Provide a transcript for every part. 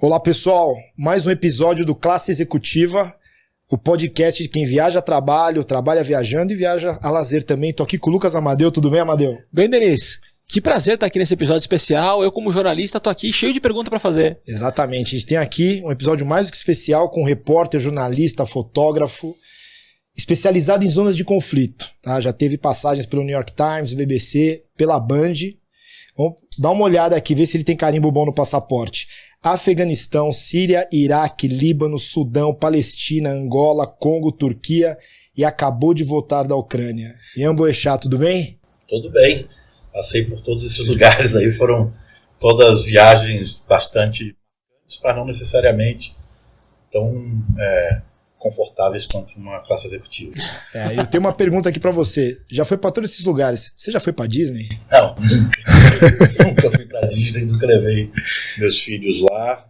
Olá pessoal, mais um episódio do Classe Executiva, o podcast de quem viaja a trabalho, trabalha viajando e viaja a lazer também. Tô aqui com o Lucas Amadeu, tudo bem, Amadeu? Bem, Denis, que prazer estar aqui nesse episódio especial. Eu, como jornalista, tô aqui cheio de perguntas para fazer. Exatamente, a gente tem aqui um episódio mais do que especial com um repórter, jornalista, fotógrafo, especializado em zonas de conflito. Tá? Já teve passagens pelo New York Times, BBC, pela Band. Vamos dar uma olhada aqui, ver se ele tem carimbo bom no passaporte. Afeganistão, Síria, Iraque, Líbano, Sudão, Palestina, Angola, Congo, Turquia e acabou de voltar da Ucrânia. Ian Boechat, tudo bem? Tudo bem. Passei por todos esses lugares aí, foram todas viagens bastante, mas não necessariamente tão confortáveis quanto uma classe executiva. Eu tenho uma pergunta aqui pra você. Já foi pra todos esses lugares? Você já foi pra Disney? Não, nunca fui pra Disney, nunca levei meus filhos lá.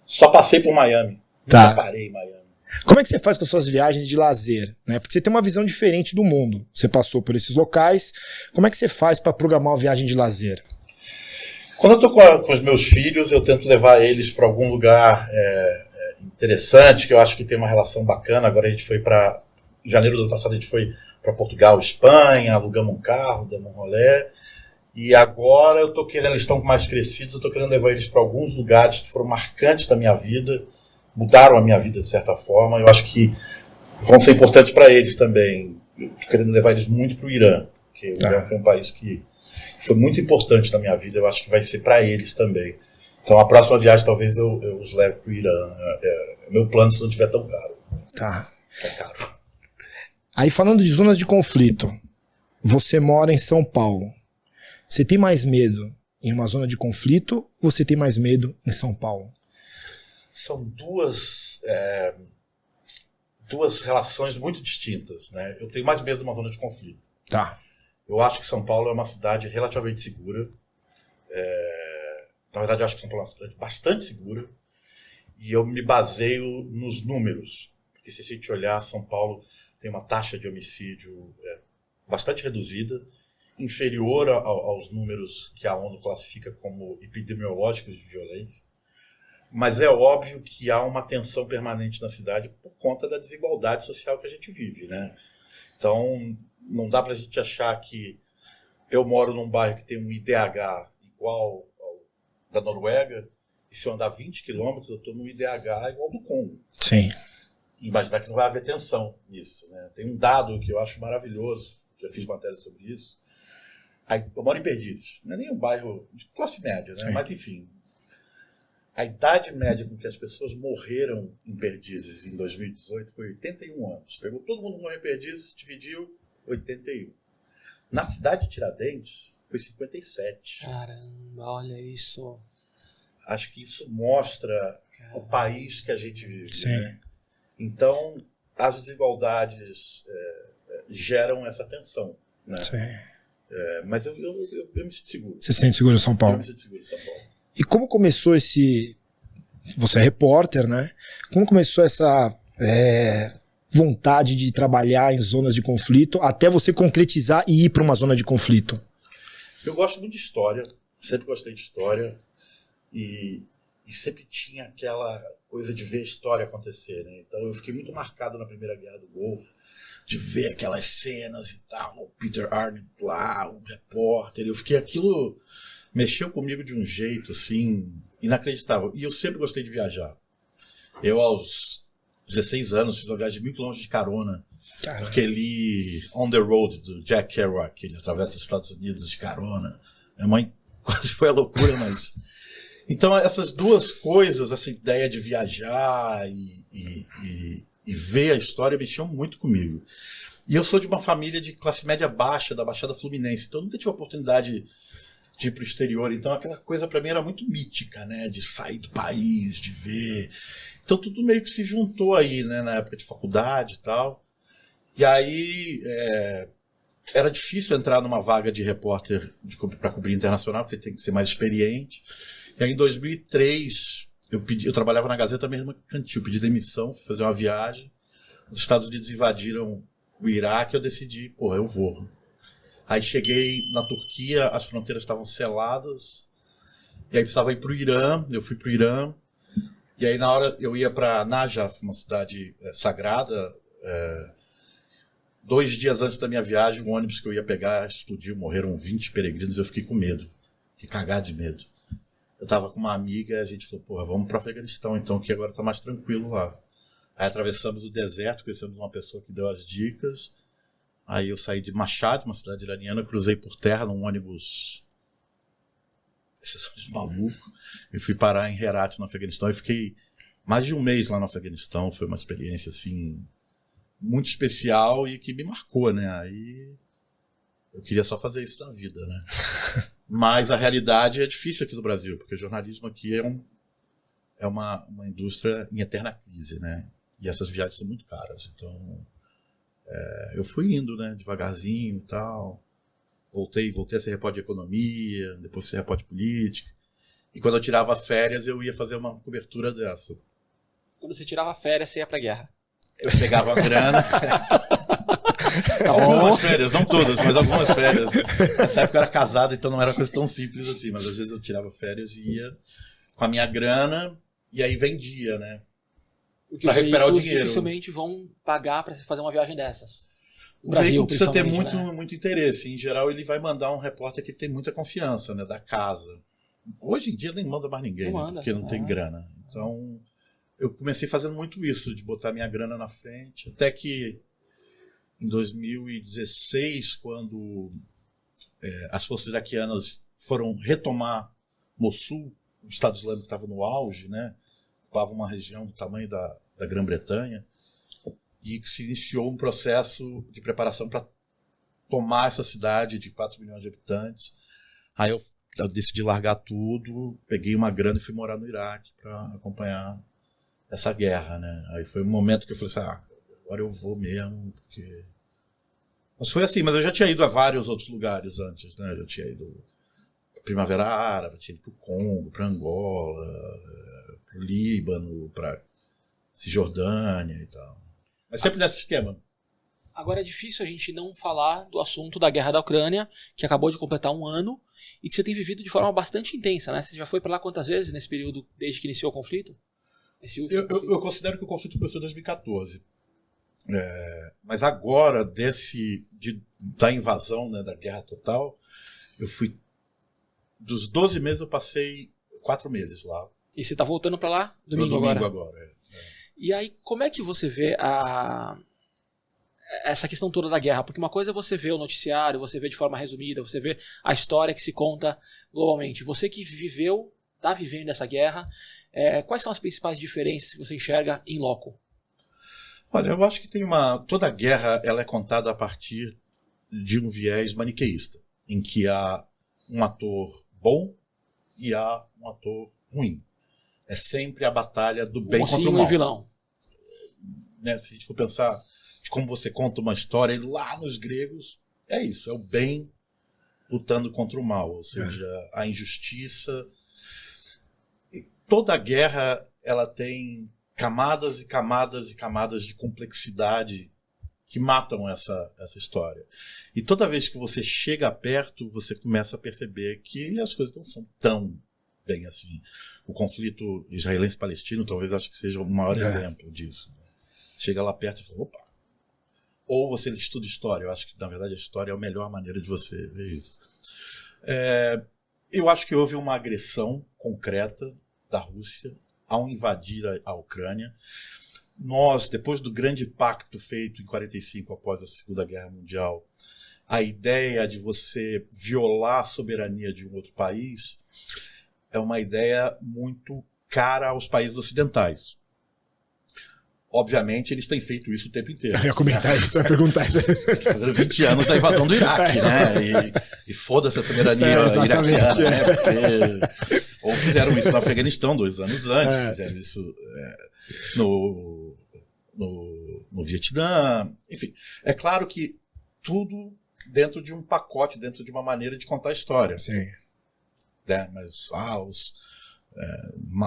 Só passei por Miami. Tá. Nunca parei em Miami. Como é que você faz com as suas viagens de lazer? Né? Porque você tem uma visão diferente do mundo. Você passou por esses locais. Como é que você faz pra programar uma viagem de lazer? Quando eu tô com os meus filhos, eu tento levar eles para algum lugar interessante, que eu acho que tem uma relação bacana. Agora a gente foi para... Em janeiro do ano passado a gente foi para Portugal, Espanha, alugamos um carro, demos um rolê. E agora eu tô querendo, eles estão mais crescidos, eu tô querendo levar eles para alguns lugares que foram marcantes da minha vida, mudaram a minha vida de certa forma. Eu acho que vão ser importantes para eles também. Eu tô querendo levar eles muito para o Irã, porque o Irã foi um país que foi muito importante na minha vida. Eu acho que vai ser para eles também. Então a próxima viagem talvez eu os leve para o Irã. É meu plano se não estiver tão caro. Tá. É caro. Aí falando de zonas de conflito, você mora em São Paulo. Você tem mais medo em uma zona de conflito ou você tem mais medo em São Paulo? São duas relações muito distintas, né? Eu tenho mais medo de uma zona de conflito. Tá. Eu acho que São Paulo é uma cidade relativamente segura. Na verdade, eu acho que São Paulo é uma cidade bastante segura. E eu me baseio nos números. Porque se a gente olhar, São Paulo tem uma taxa de homicídio bastante reduzida, inferior aos números que a ONU classifica como epidemiológicos de violência. Mas é óbvio que há uma tensão permanente na cidade por conta da desigualdade social que a gente vive, né? Então, não dá para a gente achar que eu moro num bairro que tem um IDH igual ao da Noruega, e se eu andar 20 quilômetros, eu estou num IDH igual ao do Congo. Sim. Imaginar que não vai haver tensão nisso, né? Tem um dado que eu acho maravilhoso, já fiz matéria sobre isso. Eu moro em Perdizes, não é nem um bairro de classe média, né? Mas enfim, a idade média com que as pessoas morreram em Perdizes em 2018 foi 81 anos. Pegou todo mundo que morreu em Perdizes, dividiu 81. Na cidade de Tiradentes foi 57. Caramba, olha isso. Acho que isso mostra o país que a gente vive. Sim. Né? Então, as desigualdades geram essa tensão. Né? Sim. Mas eu me sinto seguro. Você se sente seguro em São Paulo? Eu me sinto seguro em São Paulo. E como começou esse... Você é repórter, né? Como começou essa vontade de trabalhar em zonas de conflito até você concretizar e ir para uma zona de conflito? Eu gosto muito de história. Sempre gostei de história. E sempre tinha aquela coisa de ver a história acontecer, né? Então eu fiquei muito marcado na Primeira Guerra do Golfo, de ver aquelas cenas e tal, o Peter Arne lá, o repórter, aquilo mexeu comigo de um jeito, assim, inacreditável. E eu sempre gostei de viajar. Eu, aos 16 anos, fiz uma viagem de 1.000 quilômetros de carona, porque li On the Road, do Jack Kerouac, ele atravessa os Estados Unidos de carona. Minha mãe quase foi a loucura, mas... Então, essas duas coisas, essa ideia de viajar e ver a história, mexiam muito comigo. E eu sou de uma família de classe média baixa, da Baixada Fluminense, então eu nunca tive a oportunidade de ir para o exterior. Então, aquela coisa para mim era muito mítica, né? De sair do país, de ver. Então, tudo meio que se juntou aí, né? Na época de faculdade e tal. E aí, era difícil entrar numa vaga de repórter para cobrir internacional, porque você tem que ser mais experiente. E aí, em 2003, eu trabalhava na Gazeta Mercantil, pedi demissão, fui fazer uma viagem. Os Estados Unidos invadiram o Iraque, eu decidi, eu vou. Aí cheguei na Turquia, as fronteiras estavam seladas, E aí precisava ir para o Irã, eu fui para o Irã. E aí na hora eu ia para Najaf, uma cidade sagrada. 2 dias antes da minha viagem, o ônibus que eu ia pegar explodiu, morreram 20 peregrinos. Eu fiquei com medo, fiquei cagado de medo. Eu estava com uma amiga e a gente falou, porra, vamos para o Afeganistão então, que agora está mais tranquilo lá. Aí atravessamos o deserto, conhecemos uma pessoa que deu as dicas. Aí eu saí de Mashhad, uma cidade iraniana, cruzei por terra num ônibus... Esses ônibus malucos. E fui parar em Herat, no Afeganistão. E fiquei mais de um mês lá no Afeganistão. Foi uma experiência, assim, muito especial e que me marcou, né? Aí eu queria só fazer isso na vida, né? Mas a realidade é difícil aqui no Brasil, porque o jornalismo aqui é uma indústria em eterna crise, né? E essas viagens são muito caras. Então, eu fui indo, né? Devagarzinho e tal. Voltei a ser repórter de economia, depois ser repórter de política. E quando eu tirava férias, eu ia fazer uma cobertura dessa. Quando você tirava férias, você ia pra guerra. Eu pegava a grana. Algumas férias, não todas, mas algumas férias. Nessa época eu era casado, então não era coisa tão simples assim. Mas às vezes eu tirava férias e ia com a minha grana e aí vendia, né? Para recuperar o dinheiro. Dificilmente vão pagar para você fazer uma viagem dessas. O veículo precisa ter muito interesse. Em geral, ele vai mandar um repórter que tem muita confiança, né, da casa. Hoje em dia nem manda mais ninguém, né, porque não tem grana. Então, eu comecei fazendo muito isso, de botar minha grana na frente. Até que, em 2016, quando as forças iraquianas foram retomar Mossul, o Estado Islâmico estava no auge, né, ocupava uma região do tamanho da Grã-Bretanha, e que se iniciou um processo de preparação para tomar essa cidade de 4 milhões de habitantes. Aí eu decidi largar tudo, peguei uma grana e fui morar no Iraque para acompanhar essa guerra, né? Aí foi um momento que eu falei assim, agora eu vou mesmo, porque... Mas foi assim, mas eu já tinha ido a vários outros lugares antes, né? Eu já tinha ido para Primavera Árabe, tinha ido para o Congo, para Angola, para o Líbano, para Cisjordânia e tal. Mas sempre nesse esquema. Agora é difícil a gente não falar do assunto da guerra da Ucrânia, que acabou de completar 1 ano, e que você tem vivido de forma bastante intensa, né? Você já foi para lá quantas vezes nesse período, desde que iniciou o conflito? Eu considero que o conflito começou em 2014. Mas agora, da invasão, né, da guerra total, eu fui... Dos 12 meses, eu passei 4 meses lá. E você está voltando para lá? Domingo agora. E aí, como é que você vê essa questão toda da guerra? Porque uma coisa é você ver o noticiário, você vê de forma resumida, você vê a história que se conta globalmente. Você que está vivendo essa guerra, quais são as principais diferenças que você enxerga em loco? Olha, eu acho que toda guerra ela é contada a partir de um viés maniqueísta, em que há um ator bom e há um ator ruim. É sempre a batalha do bem contra o mal. E vilão. Né? Se a gente for pensar de como você conta uma história, lá nos gregos, é isso, é o bem lutando contra o mal, ou seja, a injustiça. E toda guerra ela tem camadas e camadas e camadas de complexidade que matam essa história. E toda vez que você chega perto, você começa a perceber que as coisas não são tão bem assim. O conflito israelense-palestino talvez acho que seja o maior exemplo disso. Chega lá perto e fala, opa. Ou você estuda história. Eu acho que, na verdade, a história é a melhor maneira de você ver isso. Eu acho que houve uma agressão concreta da Rússia ao invadir a Ucrânia. Nós, depois do grande pacto feito em 1945, após a Segunda Guerra Mundial, a ideia de você violar a soberania de um outro país é uma ideia muito cara aos países ocidentais. Obviamente, eles têm feito isso o tempo inteiro. Eu ia comentar isso, eu ia perguntar isso. Fazendo 20 anos da invasão do Iraque, né? E foda-se a soberania iraquiana, né? Porque... Ou fizeram isso no Afeganistão 2 anos antes, fizeram isso no Vietnã. Enfim, é claro que tudo dentro de um pacote, dentro de uma maneira de contar a história. Sim. Né? Mas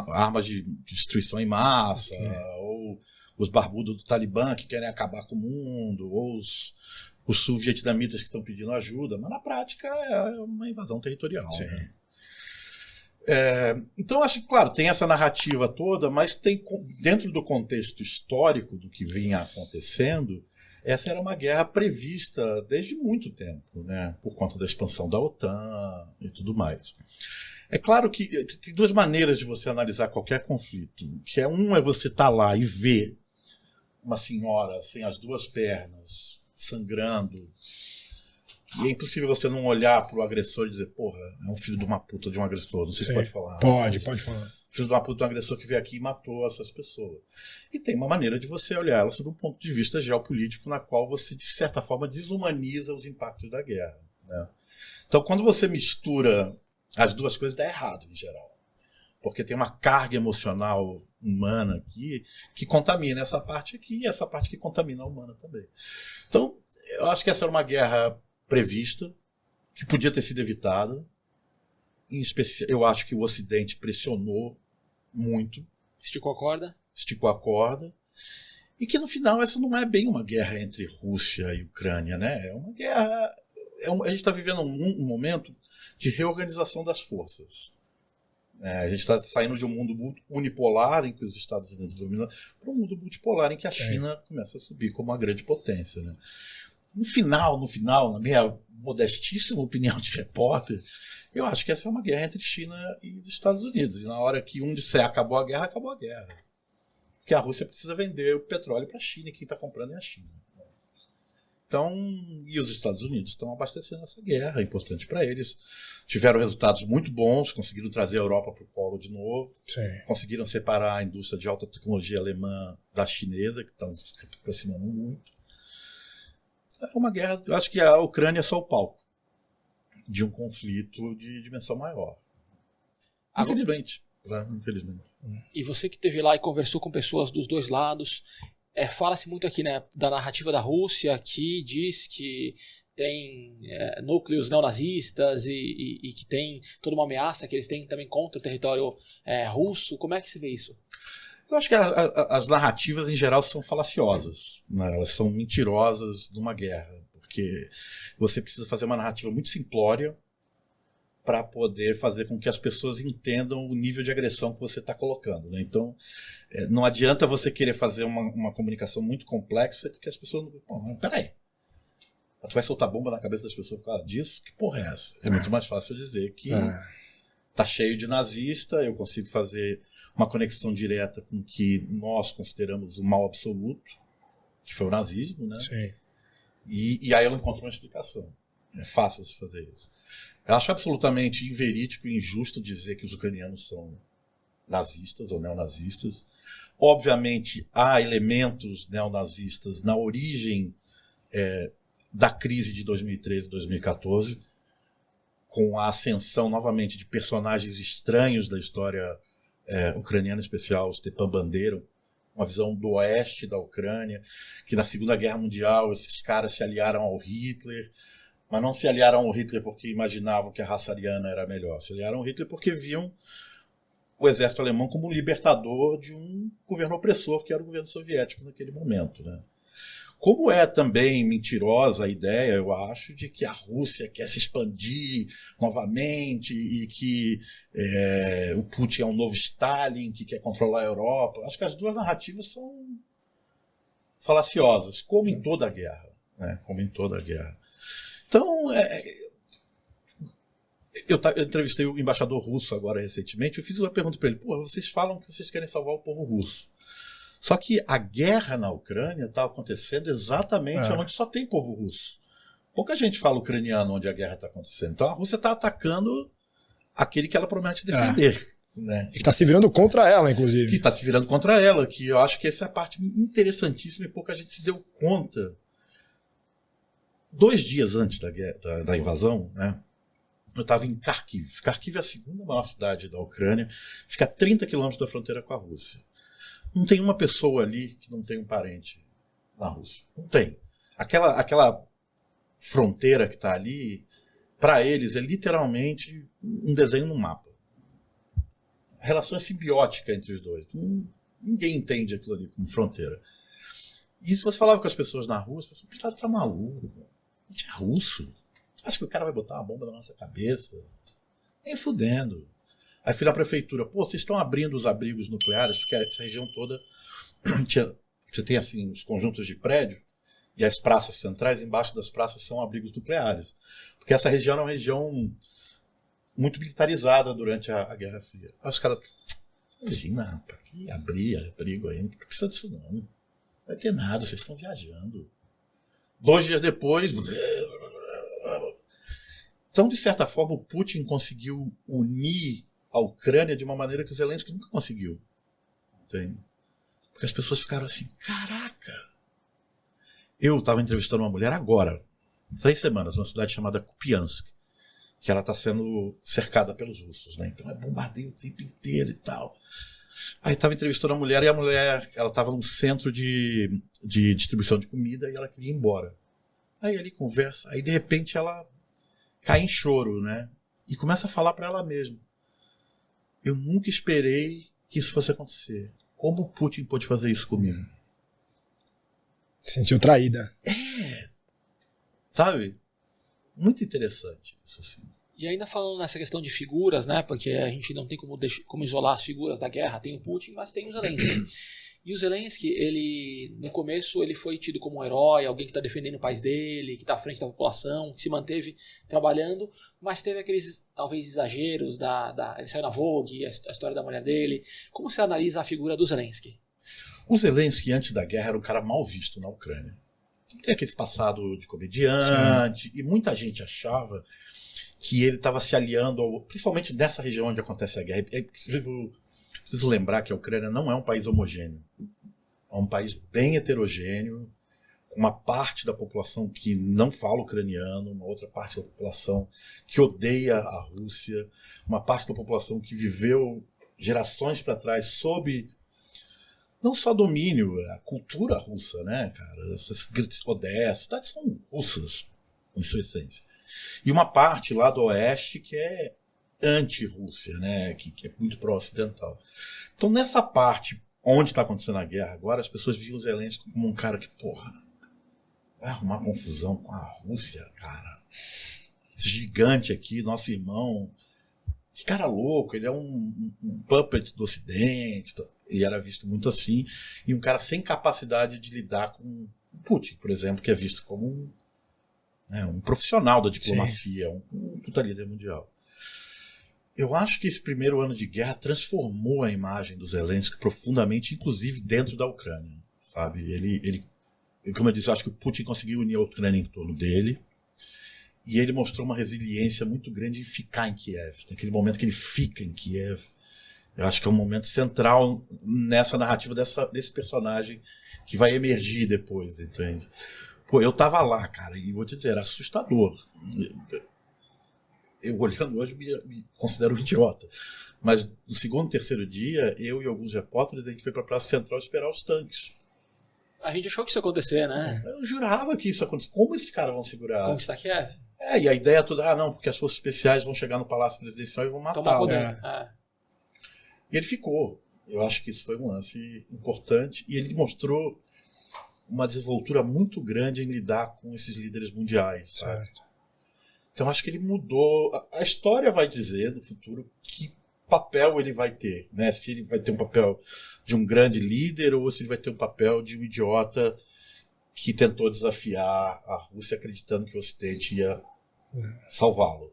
armas de destruição em massa, ou os barbudos do Talibã que querem acabar com o mundo, ou os sul-vietnamitas que estão pedindo ajuda, mas na prática é uma invasão territorial. Né? Então, acho que, claro, tem essa narrativa toda, mas tem, dentro do contexto histórico do que vinha acontecendo, essa era uma guerra prevista desde muito tempo, né? Por conta da expansão da OTAN e tudo mais. É claro que tem duas maneiras de você analisar qualquer conflito. Que é você estar lá e ver uma senhora sem as duas pernas, sangrando, e é impossível você não olhar pro agressor e dizer, porra, é um filho de uma puta de um agressor. Não sei se pode falar. Pode falar. Filho de uma puta de um agressor que veio aqui e matou essas pessoas. E tem uma maneira de você olhar ela sob um ponto de vista geopolítico, na qual você, de certa forma, desumaniza os impactos da guerra, né? Então, quando você mistura as duas coisas, dá errado, em geral. Porque tem uma carga emocional humana aqui que contamina essa parte aqui e essa parte que contamina a humana também. Então, eu acho que essa era uma guerra prevista, que podia ter sido evitada. Em especial, eu acho que o Ocidente pressionou muito. Esticou a corda. E que no final essa não é bem uma guerra entre Rússia e Ucrânia, né? É uma guerra. A gente está vivendo um momento de reorganização das forças. A gente está saindo de um mundo unipolar, em que os Estados Unidos dominam, para um mundo multipolar, em que a China começa a subir como uma grande potência, né? No final, na minha modestíssima opinião de repórter, eu acho que essa é uma guerra entre China e os Estados Unidos. E na hora que um disser acabou a guerra, acabou a guerra. Porque a Rússia precisa vender o petróleo para a China e quem está comprando é a China. Então, e os Estados Unidos estão abastecendo essa guerra, é importante para eles. Tiveram resultados muito bons, conseguiram trazer a Europa para o colo de novo. Sim. Conseguiram separar a indústria de alta tecnologia alemã da chinesa, que estão se aproximando muito. É uma guerra, eu acho que a Ucrânia é só o palco de um conflito de dimensão maior. Infelizmente. E você que esteve lá e conversou com pessoas dos dois lados, fala-se muito aqui, né, da narrativa da Rússia, que diz que tem núcleos neonazistas e que tem toda uma ameaça que eles têm também contra o território russo. Como é que você vê isso? Eu acho que as narrativas, em geral, são falaciosas, né? Elas são mentirosas numa guerra, porque você precisa fazer uma narrativa muito simplória para poder fazer com que as pessoas entendam o nível de agressão que você está colocando, né? Então, não adianta você querer fazer uma comunicação muito complexa, porque as pessoas não... Peraí, tu vai soltar bomba na cabeça das pessoas por causa disso? Que porra é essa? É muito mais fácil dizer que tá cheio de nazista, eu consigo fazer uma conexão direta com o que nós consideramos o mal absoluto, que foi o nazismo, né? Sim. E aí eu encontro uma explicação. É fácil você fazer isso. Eu acho absolutamente inverídico e injusto dizer que os ucranianos são nazistas ou neonazistas. Obviamente, há elementos neonazistas na origem da crise de 2013 e 2014, com a ascensão novamente de personagens estranhos da história ucraniana, em especial o Stepan Bandera, uma visão do oeste da Ucrânia, que na Segunda Guerra Mundial esses caras se aliaram ao Hitler, mas não se aliaram ao Hitler porque imaginavam que a raça ariana era melhor, se aliaram ao Hitler porque viam o exército alemão como um libertador de um governo opressor, que era o governo soviético naquele momento, né? Como é também mentirosa a ideia, eu acho, de que a Rússia quer se expandir novamente e que o Putin é um novo Stalin, que quer controlar a Europa. Acho que as duas narrativas são falaciosas, como em toda a guerra, né? Como em toda a guerra. Então, eu entrevistei o embaixador russo agora recentemente, eu fiz uma pergunta para ele, vocês falam que vocês querem salvar o povo russo. Só que a guerra na Ucrânia está acontecendo exatamente onde só tem povo russo. Pouca gente fala ucraniano onde a guerra está acontecendo. Então a Rússia está atacando aquele que ela promete defender. Né? Que está se virando contra ela, inclusive. Que está se virando contra ela, que eu acho que essa é a parte interessantíssima e pouca gente se deu conta. 2 dias antes da invasão, né, eu estava em Kharkiv. Kharkiv é a segunda maior cidade da Ucrânia, fica a 30 quilômetros da fronteira com a Rússia. Não tem uma pessoa ali que não tem um parente na Rússia. Não tem. Aquela fronteira que está ali, para eles, é literalmente um desenho no mapa. A relação é simbiótica entre os dois. Ninguém entende aquilo ali como fronteira. E se você falava com as pessoas na Rússia, as pessoas tá maluco. A gente é russo. Acho que o cara vai botar uma bomba na nossa cabeça. Nem fudendo. Aí fui na prefeitura, pô, vocês estão abrindo os abrigos nucleares, porque essa região toda você tem assim os conjuntos de prédio e as praças centrais, embaixo das praças são abrigos nucleares. Porque essa região é uma região muito militarizada durante a Guerra Fria. Aí os caras, imagina, para que abrir abrigo aí? Não precisa disso não vai ter nada, vocês estão viajando. 2 dias depois... Então, de certa forma, o Putin conseguiu unir a Ucrânia de uma maneira que o Zelensky nunca conseguiu. Entende? Porque as pessoas ficaram assim, caraca! Eu estava entrevistando uma mulher agora, 3 semanas, numa cidade chamada Kupiansk, que ela está sendo cercada pelos russos, né? Então é bombardeio o tempo inteiro e tal. Aí estava entrevistando a mulher e a mulher ela estava num centro de distribuição de comida e ela queria ir embora. Aí ele conversa, aí de repente ela cai em choro, né? E começa a falar para ela mesma. Eu nunca esperei que isso fosse acontecer. Como o Putin pôde fazer isso comigo? Sentiu traída. Sabe? Muito interessante isso assim. E ainda falando nessa questão de figuras, né? Porque a gente não tem como isolar as figuras da guerra. Tem o Putin, mas tem o Zelensky. E o Zelensky, ele, no começo, ele foi tido como um herói, alguém que está defendendo o país dele, que está à frente da população, que se manteve trabalhando, mas teve aqueles, talvez, exageros, ele saiu na Vogue, a história da mulher dele. Como você analisa a figura do Zelensky? O Zelensky, antes da guerra, era um cara mal visto na Ucrânia. Tem aquele passado de comediante, e muita gente achava que ele estava se aliando, principalmente nessa região onde acontece a guerra. É preciso lembrar que a Ucrânia não é um país homogêneo. É um país bem heterogêneo, com uma parte da população que não fala ucraniano, uma outra parte da população que odeia a Rússia, uma parte da população que viveu gerações para trás sob não só domínio, a cultura russa, né, cara? Essas Odessa, cidades são russas, em sua essência. E uma parte lá do oeste que é anti-Rússia, né, que é muito pró-ocidental. Então, nessa parte onde está acontecendo a guerra agora, as pessoas viam o Zelensky como um cara que, porra, vai arrumar confusão com a Rússia, cara. Esse gigante aqui, nosso irmão, esse cara louco, ele é um puppet do Ocidente, ele era visto muito assim, e um cara sem capacidade de lidar com o Putin, por exemplo, que é visto como um profissional da diplomacia, um puta líder mundial. Eu acho que esse primeiro ano de guerra transformou a imagem do Zelensky profundamente, inclusive dentro da Ucrânia, sabe? Ele, como eu disse, eu acho que o Putin conseguiu unir a Ucrânia em torno dele, e ele mostrou uma resiliência muito grande em ficar em Kiev. Naquele momento que ele fica em Kiev, eu acho que é um momento central nessa narrativa desse personagem que vai emergir depois, entende? Pô, eu tava lá, cara, e vou te dizer, era assustador. Eu, olhando hoje, me considero um idiota. Mas no segundo, terceiro dia, eu e alguns repórteres, a gente foi para a Praça Central esperar os tanques. A gente achou que isso ia acontecer, né? Eu jurava que isso ia acontecer. Como esses caras vão segurar? Conquistar Kiev? E a ideia toda, não, porque as forças especiais vão chegar no Palácio Presidencial e vão matar. Tomar poder. E ele ficou. Eu acho que isso foi um lance importante. E ele mostrou uma desenvoltura muito grande em lidar com esses líderes mundiais. Sabe? Certo. Então acho que ele mudou. A história vai dizer no futuro que papel ele vai ter, né? Se ele vai ter um papel de um grande líder ou se ele vai ter um papel de um idiota que tentou desafiar a Rússia acreditando que o Ocidente ia salvá-lo.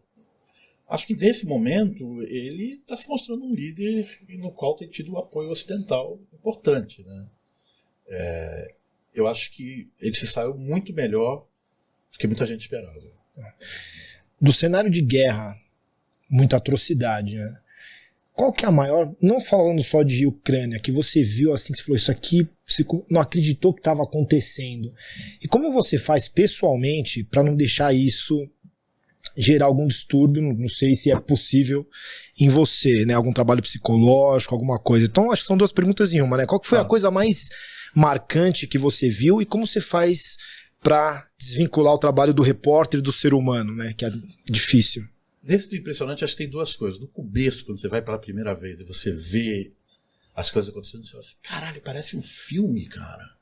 Acho que nesse momento ele está se mostrando um líder no qual tem tido um apoio ocidental importante, né? Eu acho que ele se saiu muito melhor do que muita gente esperava. Do cenário de guerra, muita atrocidade, né? Qual que é a maior, não falando só de Ucrânia, que você viu assim, que você falou, isso aqui, você não acreditou que estava acontecendo. E como você faz pessoalmente para não deixar isso gerar algum distúrbio, não sei se é possível em você, né? Algum trabalho psicológico, alguma coisa. Então acho que são 2 perguntas em uma, né? Qual que foi a coisa mais marcante que você viu e como você faz para desvincular o trabalho do repórter do ser humano, né? Que é difícil. Nesse do impressionante, acho que tem 2 coisas. No começo, quando você vai pela primeira vez e você vê as coisas acontecendo, você fala assim, caralho, parece um filme, cara.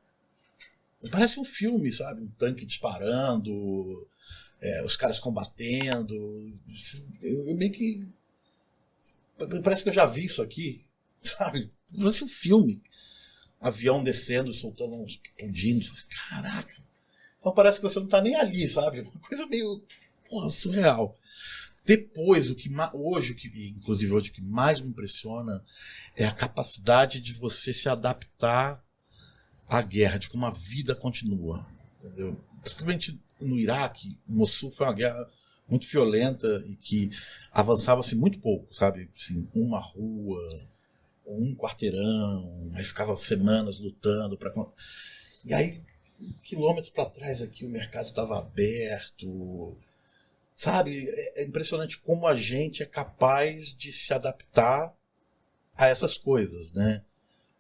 Parece um filme, sabe? Um tanque disparando, os caras combatendo. Eu meio que... parece que eu já vi isso aqui, sabe? Parece um filme. Avião descendo, soltando uns pundinos. Caraca. Então parece que você não tá nem ali, sabe? Uma coisa meio, porra, surreal. Depois, inclusive hoje, o que mais me impressiona é a capacidade de você se adaptar à guerra, de como a vida continua. Entendeu? Principalmente no Iraque, Mossul foi uma guerra muito violenta e que avançava-se muito pouco, sabe? Assim, uma rua, um quarteirão, aí ficava semanas lutando para. E aí, quilômetros para trás aqui, o mercado estava aberto. Sabe, é impressionante como a gente é capaz de se adaptar a essas coisas, né?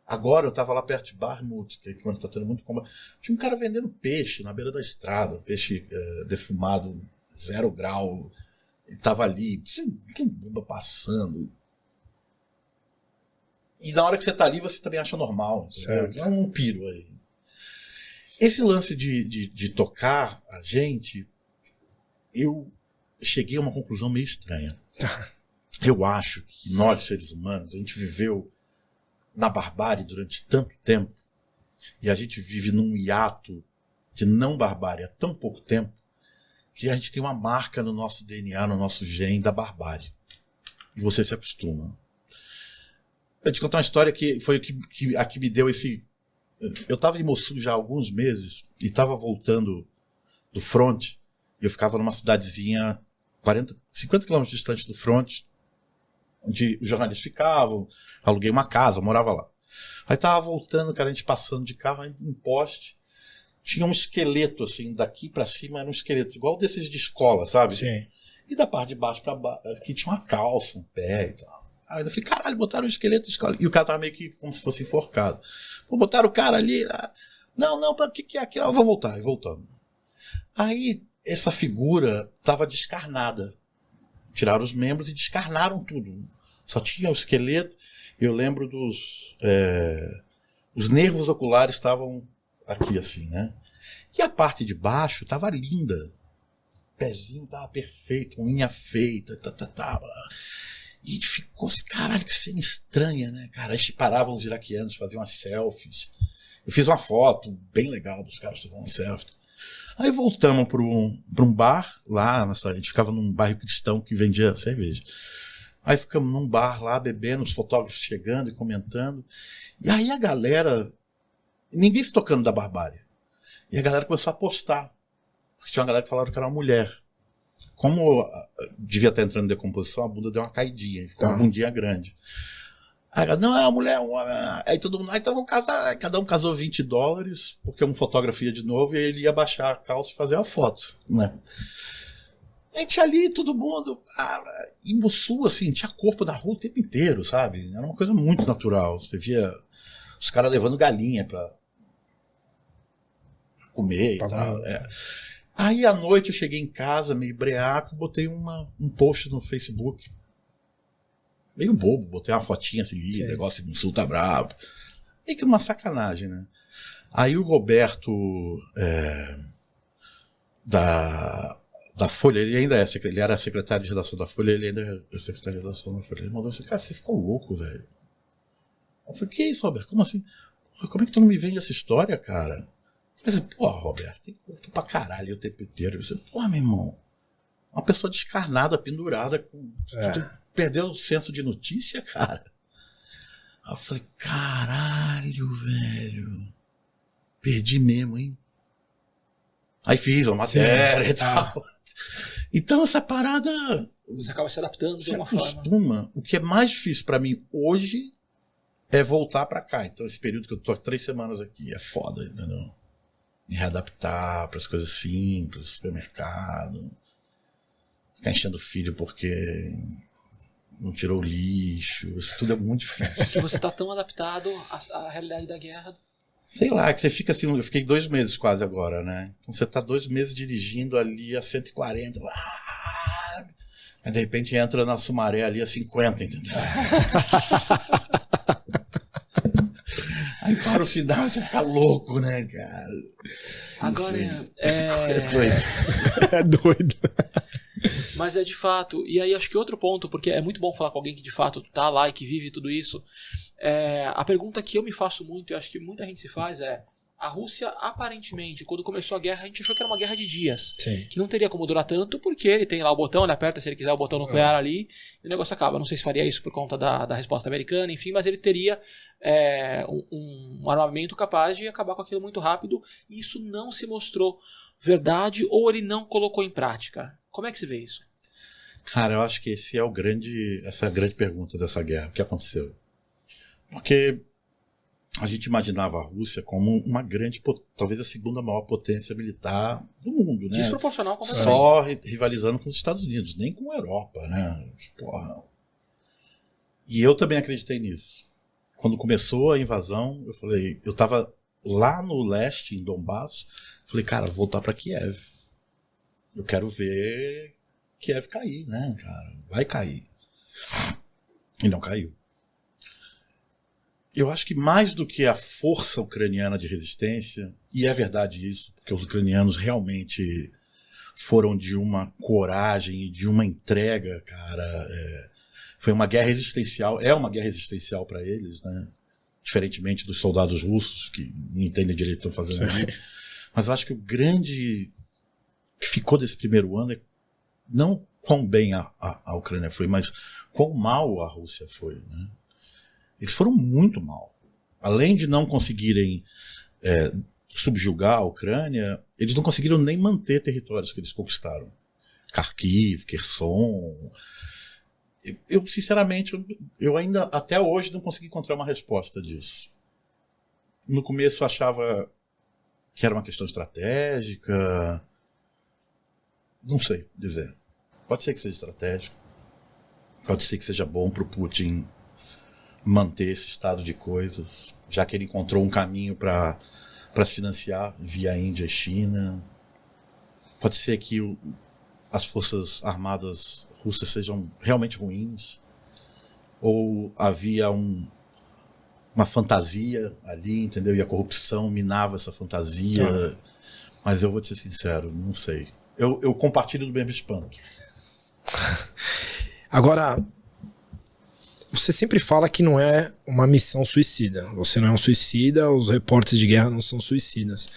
Agora eu estava lá perto de Bakhmut, que quando está tendo muito combate, tinha um cara vendendo peixe na beira da estrada, peixe defumado, 0 grau, ele estava ali, que bomba passando. E na hora que você está ali, você também acha normal. É um piro aí. Esse lance de tocar a gente, eu cheguei a uma conclusão meio estranha. Eu acho que nós, seres humanos, a gente viveu na barbárie durante tanto tempo e a gente vive num hiato de não barbárie há tão pouco tempo que a gente tem uma marca no nosso DNA, no nosso gene da barbárie. E você se acostuma. Eu te contar uma história que foi a que me deu esse... Eu estava em Mossul já há alguns meses e estava voltando do front. Eu ficava numa cidadezinha 50 quilômetros distante do front, onde os jornalistas ficavam. Aluguei uma casa, morava lá. Aí tava voltando, cara, a gente passando de carro, em um poste, tinha um esqueleto, assim, daqui pra cima era um esqueleto, igual desses de escola, sabe? Sim. E da parte de baixo pra baixo, aqui tinha uma calça, um pé e tal. Aí eu falei, caralho, botaram um esqueleto de escola. E o cara tava meio que como se fosse enforcado. Pô, botaram o cara ali. Não, o que é aquilo? Vou voltar. E voltando. Aí essa figura estava descarnada. Tiraram os membros e descarnaram tudo. Só tinha o esqueleto. Eu lembro os nervos oculares estavam aqui assim, né? E a parte de baixo estava linda. O pezinho estava perfeito, unha feita, E a gente ficou assim, caralho, que cena estranha, né? Cara, aí paravam os iraquianos, faziam umas selfies. Eu fiz uma foto bem legal dos caras fazendo uma selfie. Aí voltamos para um bar lá, a gente ficava num bairro cristão que vendia cerveja. Aí ficamos num bar lá, bebendo, os fotógrafos chegando e comentando. E aí a galera, ninguém se tocando da barbárie. E a galera começou a postar. Porque tinha uma galera que falava que era uma mulher. Como devia estar entrando em decomposição, a bunda deu uma caidinha, ficou uma bundinha grande. Aí ela, não, é uma mulher, aí todo mundo, então vamos casar, cada um casou $20, porque um fotógrafo ia de novo e ele ia baixar a calça e fazer a foto, né? A gente ali, todo mundo, e Mossul, assim, tinha corpo da rua o tempo inteiro, sabe? Era uma coisa muito natural, você via os caras levando galinha pra comer e tal, Aí à noite eu cheguei em casa, meio breaco, botei um post no Facebook. Meio bobo, botei uma fotinha assim, negócio de Mossul tá brabo. Meio que uma sacanagem, né? Aí o Roberto da Folha, ele ainda ele era secretário de redação da Folha, ele ainda é secretário de redação da Folha. Ele mandou assim, cara, você ficou louco, velho. Eu falei, que isso, Roberto? Como assim? Como é que tu não me vende essa história, cara? Eu falei, porra, Roberto, tem corpo pra caralho o tempo inteiro. Eu falei, porra, meu irmão, uma pessoa descarnada, pendurada, perdeu o senso de notícia, cara. Aí eu falei, caralho, velho, perdi mesmo, hein? Aí fiz uma matéria e tal. Então essa parada... Você acaba se adaptando de uma forma. forma. O que é mais difícil pra mim hoje é voltar pra cá. Então esse período que eu tô 3 semanas aqui é foda, entendeu? Me readaptar para as coisas simples, supermercado, ficar enchendo o filho porque não tirou o lixo, isso tudo é muito difícil. Porque você está tão adaptado à realidade da guerra. Sei lá, que você fica assim, eu fiquei 2 meses quase agora, né? Então você tá 2 meses dirigindo ali a 140, aí de repente entra na Sumaré ali a 50, entendeu? Aí para o sinal e você fica louco, né, cara? Agora é doido. É doido. Mas é de fato. E aí acho que outro ponto, porque é muito bom falar com alguém que de fato tá lá e que vive tudo isso. A pergunta que eu me faço muito, e acho que muita gente se faz a Rússia, aparentemente, quando começou a guerra, a gente achou que era uma guerra de dias. Sim. Que não teria como durar tanto, porque ele tem lá o botão, ele aperta se ele quiser o botão nuclear ali, e o negócio acaba. Não sei se faria isso por conta da resposta americana, enfim, mas ele teria um armamento capaz de acabar com aquilo muito rápido, e isso não se mostrou verdade, ou ele não colocou em prática. Como é que você vê isso? Cara, eu acho que essa é a grande pergunta dessa guerra. O que aconteceu? Porque a gente imaginava a Rússia como uma grande, talvez a segunda maior potência militar do mundo, né? Desproporcional completamente. Só rivalizando com os Estados Unidos, nem com a Europa, né? Porra. E eu também acreditei nisso. Quando começou a invasão, eu tava lá no leste, em Donbass, falei, cara, vou voltar para Kiev. Eu quero ver Kiev cair, né, cara? Vai cair. E não caiu. Eu acho que mais do que a força ucraniana de resistência, e é verdade isso, porque os ucranianos realmente foram de uma coragem e de uma entrega, cara. Foi uma guerra existencial, é uma guerra existencial para eles, né? Diferentemente dos soldados russos, que não entendem direito o que estão fazendo ali. Mas eu acho que o grande que ficou desse primeiro ano é não quão bem a Ucrânia foi, mas quão mal a Rússia foi, né? Eles foram muito mal. Além de não conseguirem subjugar a Ucrânia, eles não conseguiram nem manter territórios que eles conquistaram. Kharkiv, Kherson. Eu sinceramente, eu ainda até hoje não consegui encontrar uma resposta disso. No começo eu achava que era uma questão estratégica. Não sei dizer. Pode ser que seja estratégico. Pode ser que seja bom para o Putin manter esse estado de coisas, já que ele encontrou um caminho para se financiar via Índia e China. Pode ser que as forças armadas russas sejam realmente ruins, ou havia uma fantasia ali, entendeu? E a corrupção minava essa fantasia. Mas eu vou te ser sincero, não sei. Eu compartilho do mesmo espanto. Agora, você sempre fala que não é uma missão suicida. Você não é um suicida, os repórteres de guerra não são suicidas.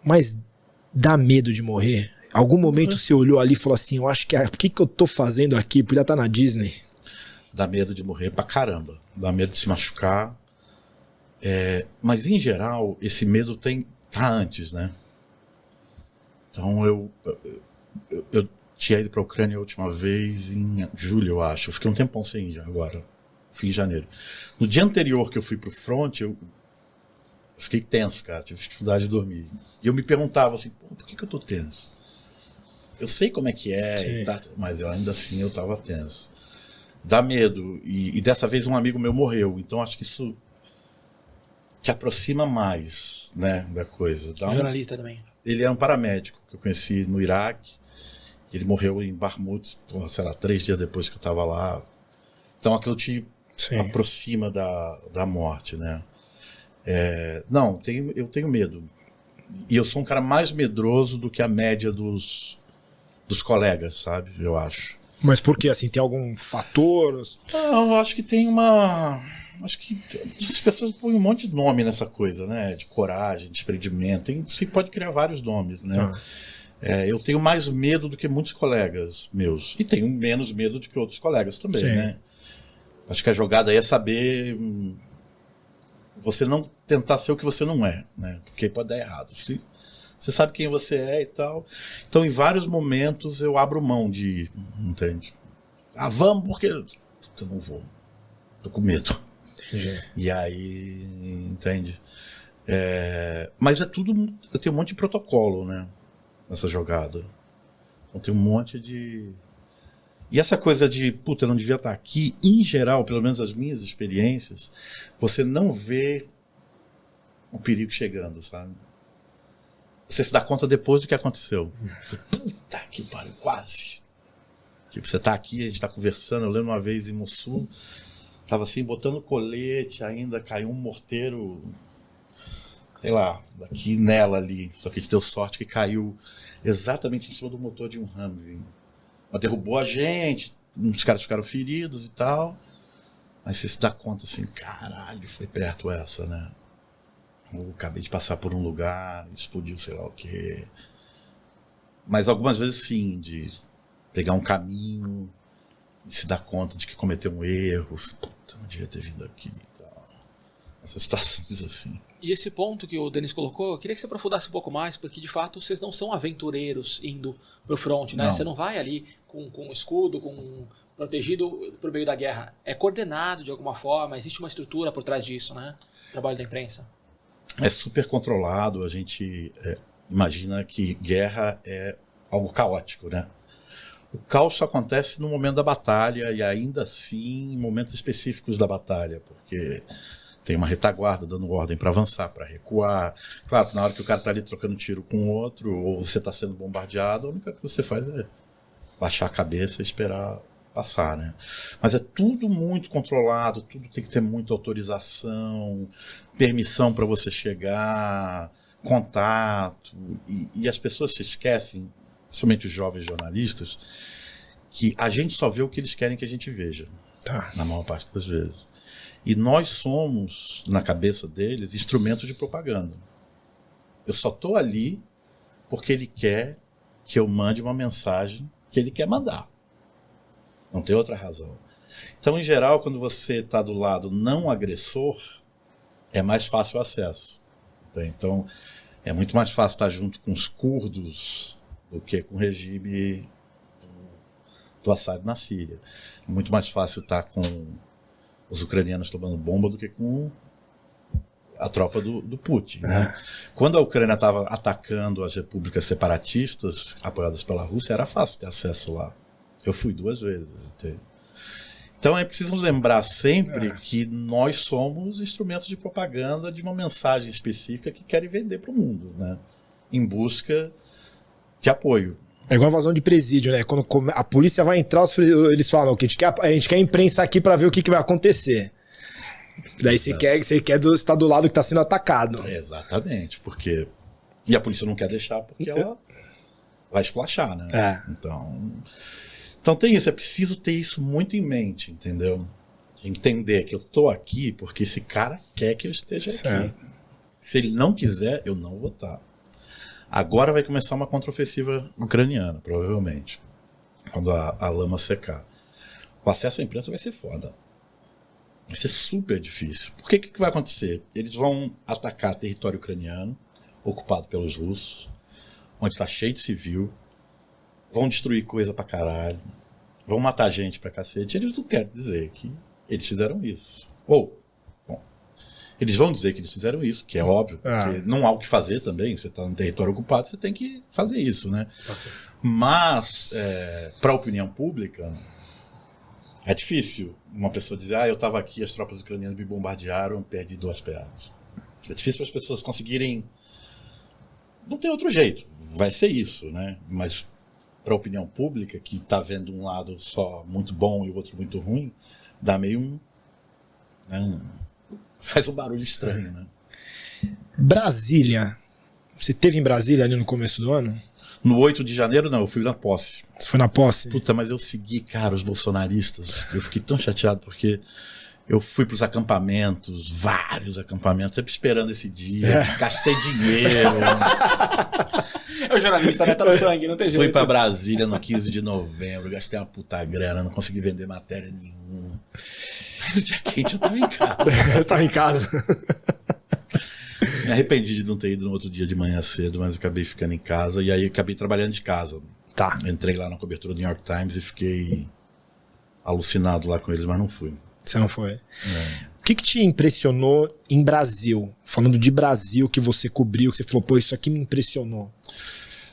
Mas dá medo de morrer? Algum momento você olhou ali e falou assim, eu acho que o que eu tô fazendo aqui? Podia estar na Disney. Dá medo de morrer pra caramba. Dá medo de se machucar. Mas, em geral, esse medo tá antes, né? Então, eu tinha ido pra Ucrânia a última vez em julho, eu acho. Eu fiquei um tempão sem ir agora. Fim de janeiro. No dia anterior que eu fui pro front, eu fiquei tenso, cara. Tive dificuldade de dormir. E eu me perguntava assim, por que eu tô tenso? Eu sei como é que é, mas ainda assim eu tava tenso. Dá medo. E dessa vez um amigo meu morreu. Então acho que isso te aproxima mais, né, da coisa. Jornalista também. Ele é um paramédico que eu conheci no Iraque. Ele morreu em Bakhmut, sei lá, 3 dias depois que eu tava lá. Então aquilo te aproxima da morte, né? Não, eu tenho medo. E eu sou um cara mais medroso do que a média dos colegas, sabe? Eu acho. Mas por que? Assim, tem algum fator? Não, eu acho que tem uma... Acho que as pessoas põem um monte de nome nessa coisa, né? De coragem, de desprendimento. Você pode criar vários nomes, né? Eu tenho mais medo do que muitos colegas meus. E tenho menos medo do que outros colegas também, né? Acho que a jogada aí é saber você não tentar ser o que você não é, né? Porque pode dar errado. Você sabe quem você é e tal. Então, em vários momentos, eu abro mão de... Entende? Vamos, porque... Eu não vou. Tô com medo. Entendi. E aí... Entende? Mas é tudo... Eu tenho um monte de protocolo, né? Nessa jogada. Então, tem um monte de... E essa coisa de, eu não devia estar aqui, em geral, pelo menos as minhas experiências, você não vê o perigo chegando, sabe? Você se dá conta depois do que aconteceu. Você, puta que pariu, quase. Tipo, você tá aqui, a gente tá conversando. Eu lembro uma vez em Mossul, tava assim, botando colete, ainda caiu um morteiro, sei lá, daqui nela ali. Só que a gente deu sorte que caiu exatamente em cima do motor de um Humvee. Mas derrubou a gente, uns caras ficaram feridos e tal. Aí você se dá conta assim, caralho, foi perto essa, né? Eu acabei de passar por um lugar, explodiu sei lá o quê. Mas algumas vezes sim, de pegar um caminho e se dar conta de que cometeu um erro. Puta, não devia ter vindo aqui e tal. Essas situações assim. E esse ponto que o Denis colocou, eu queria que você aprofundasse um pouco mais, porque de fato vocês não são aventureiros indo pro front, né? Não. Você não vai ali com um escudo, protegido pro meio da guerra. É coordenado de alguma forma, existe uma estrutura por trás disso, né? Trabalho da imprensa. É super controlado, a gente imagina que guerra é algo caótico, né? O caos só acontece no momento da batalha e ainda assim em momentos específicos da batalha, porque tem uma retaguarda dando ordem para avançar, para recuar. Claro, na hora que o cara está ali trocando tiro com o outro, ou você está sendo bombardeado, a única coisa que você faz é baixar a cabeça e esperar passar, né? Mas é tudo muito controlado, tudo tem que ter muita autorização, permissão para você chegar, contato, e as pessoas se esquecem, principalmente os jovens jornalistas, que a gente só vê o que eles querem que a gente veja, na maior parte das vezes. E nós somos, na cabeça deles, instrumentos de propaganda. Eu só estou ali porque ele quer que eu mande uma mensagem que ele quer mandar. Não tem outra razão. Então, em geral, quando você está do lado não agressor, é mais fácil o acesso. Então, é muito mais fácil estar junto com os curdos do que com o regime do Assad na Síria. É muito mais fácil estar com os ucranianos tomando bomba do que com a tropa do Putin. Né? Quando a Ucrânia estava atacando as repúblicas separatistas apoiadas pela Rússia, era fácil ter acesso lá. Eu fui 2 vezes. Entende? Então é preciso lembrar sempre que nós somos instrumentos de propaganda de uma mensagem específica que querem vender para o mundo, né? Em busca de apoio. É igual a invasão de presídio, né? Quando a polícia vai entrar, eles falam que a gente quer a imprensa aqui pra ver o que vai acontecer. Daí você quer estar do lado que tá sendo atacado. Exatamente, porque... E a polícia não quer deixar porque ela vai esculachar, né? Então tem isso, é preciso ter isso muito em mente, entendeu? Entender que eu tô aqui porque esse cara quer que eu esteja aqui. Se ele não quiser, eu não vou estar. Agora vai começar uma contraofensiva ucraniana, provavelmente, quando a lama secar. O acesso à imprensa vai ser foda. Vai ser super difícil. Por que vai acontecer? Eles vão atacar território ucraniano, ocupado pelos russos, onde está cheio de civil, vão destruir coisa pra caralho, vão matar gente pra cacete. Eles não querem dizer que eles fizeram isso. Eles vão dizer que eles fizeram isso, que é óbvio, porque não há o que fazer também. Você está no território ocupado, você tem que fazer isso, né? Mas, para a opinião pública, é difícil uma pessoa dizer, eu estava aqui, as tropas ucranianas me bombardearam, perdi 2 pernas. É difícil para as pessoas conseguirem... Não tem outro jeito, vai ser isso, né? Mas para a opinião pública, que está vendo um lado só muito bom e o outro muito ruim, dá meio faz um barulho estranho, né? Brasília. Você esteve em Brasília ali no começo do ano? No 8 de janeiro, não, eu fui na posse. Você foi na posse? Puta, mas eu segui, cara, os bolsonaristas. Eu fiquei tão chateado porque eu fui pros acampamentos, vários acampamentos, sempre esperando esse dia. Gastei dinheiro. É o jornalista, né? Tá no sangue, não tem jeito. Fui pra Brasília no 15 de novembro, gastei uma puta grana, não consegui vender matéria nenhuma. No dia quente eu tava em casa. Você tava em casa. Me arrependi de não ter ido no outro dia de manhã cedo, mas acabei ficando em casa e aí acabei trabalhando de casa. Entrei lá na cobertura do New York Times e fiquei alucinado lá com eles, mas não fui. Você não foi? O que te impressionou em Brasil? Falando de Brasil, que você cobriu, que você falou, pô, isso aqui me impressionou.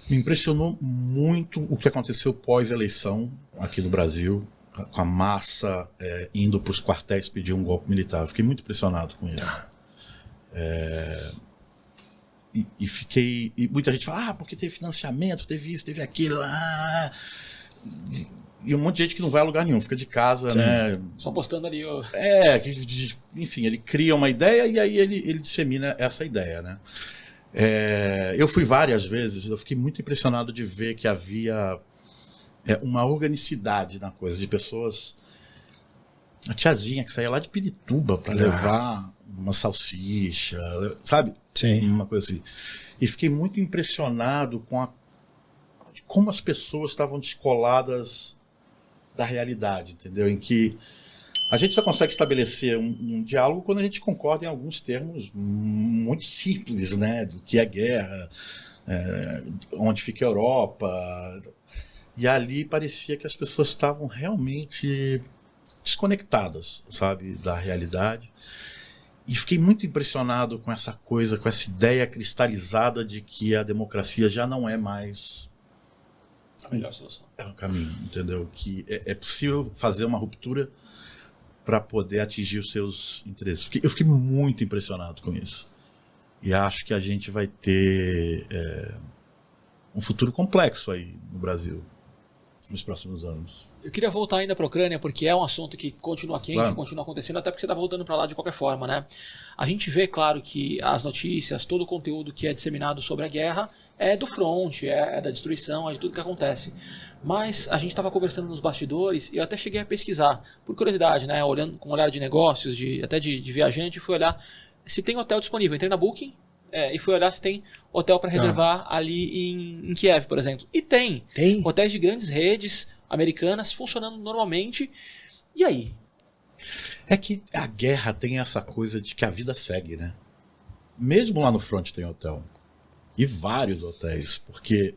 Me impressionou muito o que aconteceu pós-eleição aqui no Brasil, com a massa indo para os quartéis pedir um golpe militar. Fiquei muito impressionado com isso. E muita gente fala, porque teve financiamento, teve isso, teve aquilo. E um monte de gente que não vai a lugar nenhum, fica de casa, né? Só postando ali. Enfim, ele cria uma ideia e aí ele dissemina essa ideia, né? Eu fui várias vezes, eu fiquei muito impressionado de ver que havia uma organicidade na coisa, de pessoas... A tiazinha que saía lá de Pirituba para levar uma salsicha, sabe? Sim. Uma coisa assim. E fiquei muito impressionado com de como as pessoas estavam descoladas da realidade, entendeu? Em que a gente só consegue estabelecer um diálogo quando a gente concorda em alguns termos muito simples, né? Do que é guerra, onde fica a Europa. E ali parecia que as pessoas estavam realmente desconectadas, sabe, da realidade. E fiquei muito impressionado com essa coisa, com essa ideia cristalizada de que a democracia já não é mais a melhor solução. É um caminho, entendeu? Que é possível fazer uma ruptura para poder atingir os seus interesses. Eu fiquei muito impressionado com isso. E acho que a gente vai ter um futuro complexo aí no Brasil nos próximos anos. Eu queria voltar ainda para a Ucrânia, porque é um assunto que continua quente, claro, continua acontecendo, até porque você está voltando para lá de qualquer forma, né? A gente vê, claro, que as notícias, todo o conteúdo que é disseminado sobre a guerra é do front, é da destruição, é de tudo que acontece. Mas a gente estava conversando nos bastidores e eu até cheguei a pesquisar, por curiosidade, né? Olhando com um olhar de negócios, até de viajante, fui olhar se tem hotel disponível. Entrei na Booking e fui olhar se tem hotel para reservar ali em Kiev, por exemplo. E tem hotéis de grandes redes americanas funcionando normalmente. E aí? É que a guerra tem essa coisa de que a vida segue, né? Mesmo lá no front tem hotel. E vários hotéis. Porque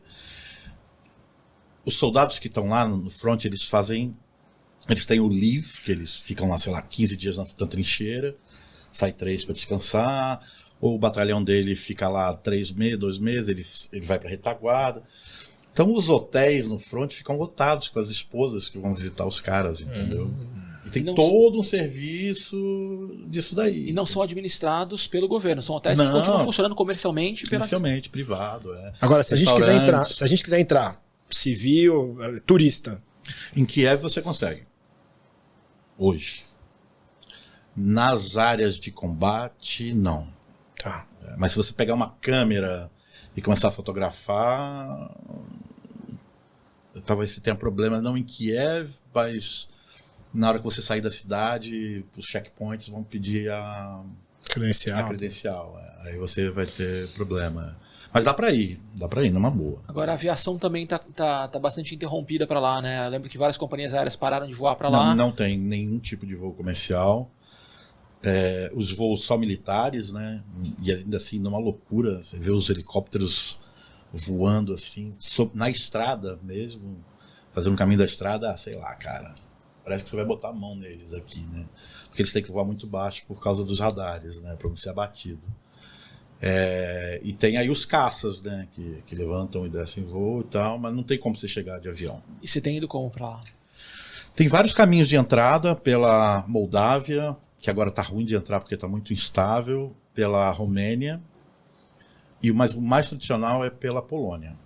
os soldados que estão lá no front, eles têm o leave, que eles ficam lá, sei lá, 15 dias na trincheira, sai 3 para descansar, ou o batalhão dele fica lá 3 meses, 2 meses, ele vai para retaguarda. Então os hotéis no front ficam lotados com as esposas que vão visitar os caras, entendeu? E tem todo um serviço disso daí. E não são administrados pelo governo, são hotéis que continuam funcionando comercialmente. Comercialmente, privado. Agora, se a gente quiser entrar, civil, turista. Em Kiev você consegue. Hoje. Nas áreas de combate, não. Tá. Mas se você pegar uma câmera e começar a fotografar, talvez você tenha problema não em Kiev, mas na hora que você sair da cidade, os checkpoints vão pedir a credencial. Aí você vai ter problema. Mas dá pra ir numa boa. Agora a aviação também tá bastante interrompida para lá, né? Eu lembro que várias companhias aéreas pararam de voar para lá. Não tem nenhum tipo de voo comercial. Os voos só militares, né? E ainda assim, numa loucura, você vê os helicópteros voando assim, na estrada mesmo, fazendo um caminho da estrada, sei lá, cara. Parece que você vai botar a mão neles aqui, né? Porque eles têm que voar muito baixo por causa dos radares, né? Para não ser abatido. E tem aí os caças, né? Que levantam e descem voo e tal, mas não tem como você chegar de avião. E você tem ido como para lá? Tem vários caminhos de entrada pela Moldávia, que agora está ruim de entrar porque está muito instável, pela Romênia, o mais tradicional é pela Polônia.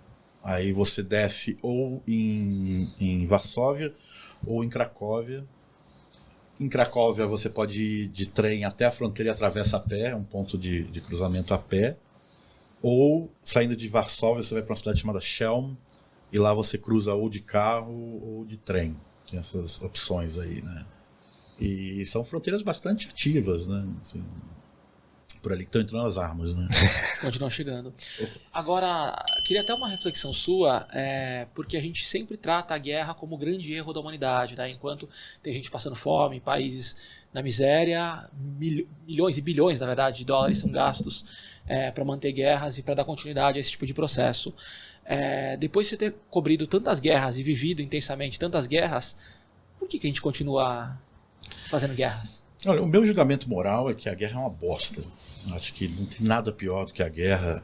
Aí você desce ou em Varsóvia ou em Cracóvia. Em Cracóvia você pode ir de trem até a fronteira e atravessa a pé, é um ponto de cruzamento a pé. Ou, saindo de Varsóvia, você vai para uma cidade chamada Chelm, e lá você cruza ou de carro ou de trem. Tem essas opções aí, né? E são fronteiras bastante ativas, né? Assim, por ali que estão entrando as armas, né? Continuam chegando. Agora, queria até uma reflexão sua, porque a gente sempre trata a guerra como o grande erro da humanidade, né? Enquanto tem gente passando fome, países na miséria, milhões e bilhões, na verdade, de dólares são gastos para manter guerras e para dar continuidade a esse tipo de processo. Depois de você ter cobrido tantas guerras e vivido intensamente tantas guerras, por que a gente continua fazendo guerras? Olha, o meu julgamento moral é que a guerra é uma bosta. Acho que não tem nada pior do que a guerra.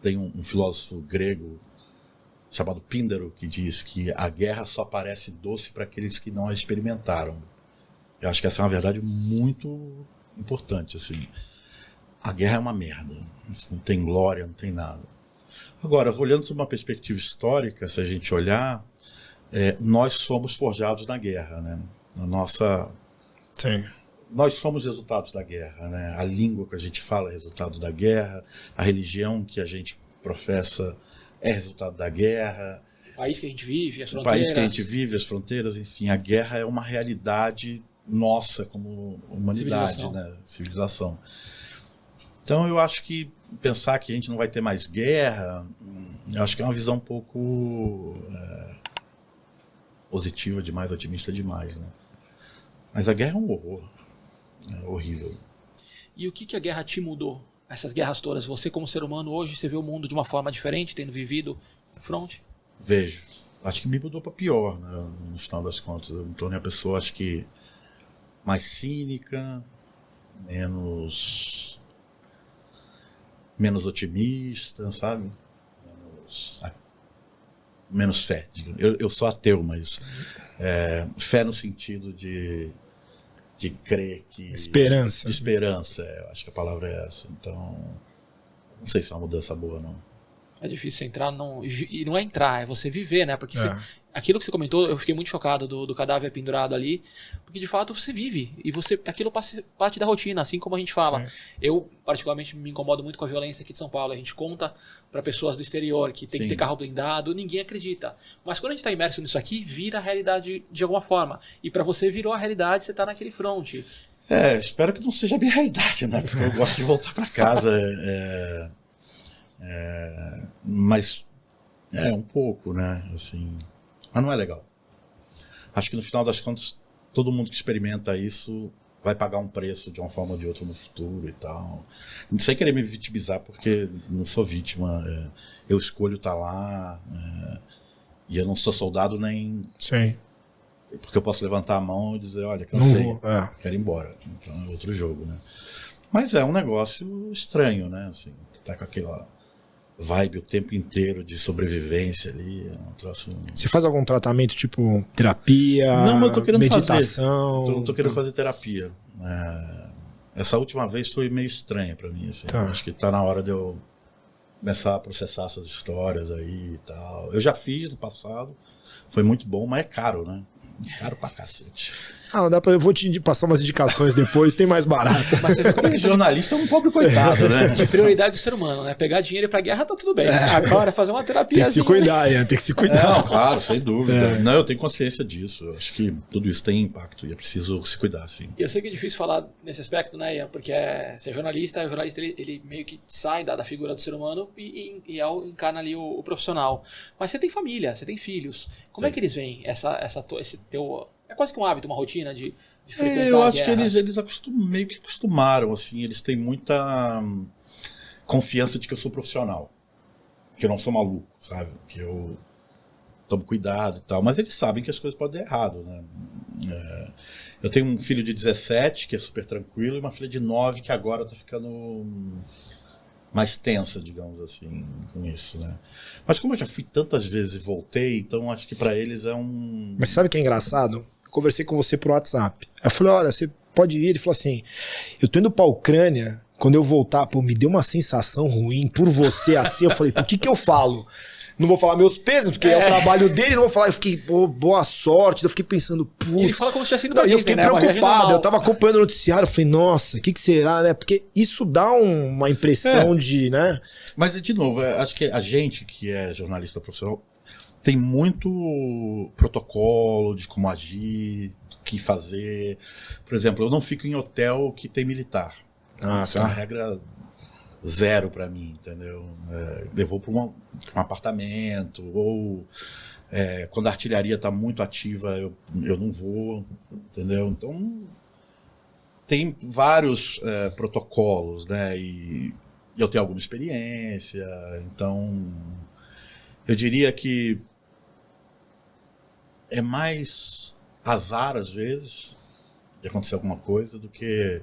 Tem um filósofo grego chamado Píndaro que diz que a guerra só parece doce para aqueles que não a experimentaram. Eu acho que essa é uma verdade muito importante. Assim. A guerra é uma merda. Não tem glória, não tem nada. Agora, olhando sob uma perspectiva histórica, se a gente olhar, nós somos forjados na guerra, né? Sim. Nós somos resultados da guerra, né? A língua que a gente fala é resultado da guerra, a religião que a gente professa é resultado da guerra, país que a gente vive, as O fronteiras. país que a gente vive, as fronteiras, enfim, a guerra é uma realidade nossa como humanidade, Civilização. né? Civilização. Então eu acho que pensar que a gente não vai ter mais guerra, eu acho que é uma visão um pouco positiva demais, otimista demais, né? Mas a guerra é um horror, é horrível. E o que a guerra te mudou? Essas guerras todas, você como ser humano hoje, você vê o mundo de uma forma diferente, tendo vivido front? Vejo. Acho que me mudou para pior, né? No final das contas. Eu me tornei uma pessoa, acho que, mais cínica, menos otimista, sabe? Menos fé. Digamos. Eu sou ateu, mas fé no sentido de crer que... Esperança. De esperança, eu acho que a palavra é essa. Então, não sei se é uma mudança boa, não. É difícil entrar, e não é entrar, é você viver, né? Porque aquilo que você comentou, eu fiquei muito chocado do cadáver pendurado ali, porque de fato você vive, e aquilo parte da rotina, assim como a gente fala. Sim. Eu, particularmente, me incomodo muito com a violência aqui de São Paulo. A gente conta para pessoas do exterior que tem que ter carro blindado, ninguém acredita. Mas quando a gente está imerso nisso aqui, vira a realidade de alguma forma. E para você virou a realidade, você está naquele front. Espero que não seja a minha realidade, né? Porque eu gosto de voltar para casa. Mas um pouco, né? Assim, mas não é legal. Acho que no final das contas, todo mundo que experimenta isso vai pagar um preço de uma forma ou de outra no futuro e tal. Sem querer me vitimizar, porque não sou vítima. Eu escolho estar lá e eu não sou soldado nem... Sim. Porque eu posso levantar a mão e dizer, olha, Não cansei, vou, quero ir embora. Então é outro jogo, né? Mas é um negócio estranho, né? Assim, tá com aquela vibe o tempo inteiro de sobrevivência ali. É um troço... Você faz algum tratamento, tipo terapia, Não, mas eu tô querendo meditação? fazer. Tô querendo fazer terapia. Essa última vez foi meio estranha pra mim. Assim. Tá. Acho que tá na hora de eu começar a processar essas histórias aí e tal. Eu já fiz no passado, foi muito bom, mas é caro, né? Caro pra cacete. Eu vou te passar umas indicações depois, tem mais barato. Mas você vê como é que Jornalista é um pobre coitado, né? de prioridade do ser humano, né? Pegar dinheiro e ir pra guerra tá tudo bem. Agora, fazer uma terapia. Tem que se cuidar, Ian, tem que se cuidar. Não, claro, sem dúvida. Não, eu tenho consciência disso. Eu acho que tudo isso tem impacto e é preciso se cuidar, sim. Eu sei que é difícil falar nesse aspecto, né, Ian? Porque ser jornalista, o jornalista ele meio que sai da figura do ser humano e encarna ali o profissional. Mas você tem família, você tem filhos. Como é que eles veem esse teu... É quase que um hábito, uma rotina de frequentar eu acho guerras. que eles meio que acostumaram, assim, eles têm muita confiança de que eu sou profissional, que eu não sou maluco, sabe? Que eu tomo cuidado e tal, mas eles sabem que as coisas podem dar errado, né? Eu tenho um filho de 17, que é super tranquilo, e uma filha de 9, que agora tá ficando mais tensa, digamos assim, com isso, né? Mas como eu já fui tantas vezes e voltei, então acho que pra eles é um... Mas sabe o que é engraçado? Eu conversei com você por WhatsApp. Eu falei, olha, você pode ir? Ele falou assim, eu tô indo pra Ucrânia, quando eu voltar, me deu uma sensação ruim por você assim. Eu falei, o que eu falo? Não vou falar meus pesos, porque é o trabalho dele, não vou falar, eu fiquei, boa sorte. Eu fiquei pensando, putz. E ele fala como se tivesse indo pra Disney, eu fiquei né? preocupado, eu tava acompanhando o noticiário, eu falei, nossa, o que será, né? Porque isso dá uma impressão de, né? Mas, de novo, acho que a gente que é jornalista profissional tem muito protocolo de como agir, do que fazer. Por exemplo, eu não fico em hotel que tem militar. Isso é uma regra zero pra mim, entendeu? Eu vou pra um apartamento, ou quando a artilharia tá muito ativa, eu não vou, entendeu? Então, tem vários protocolos, né? E eu tenho alguma experiência, então eu diria que é mais azar, às vezes, de acontecer alguma coisa, do que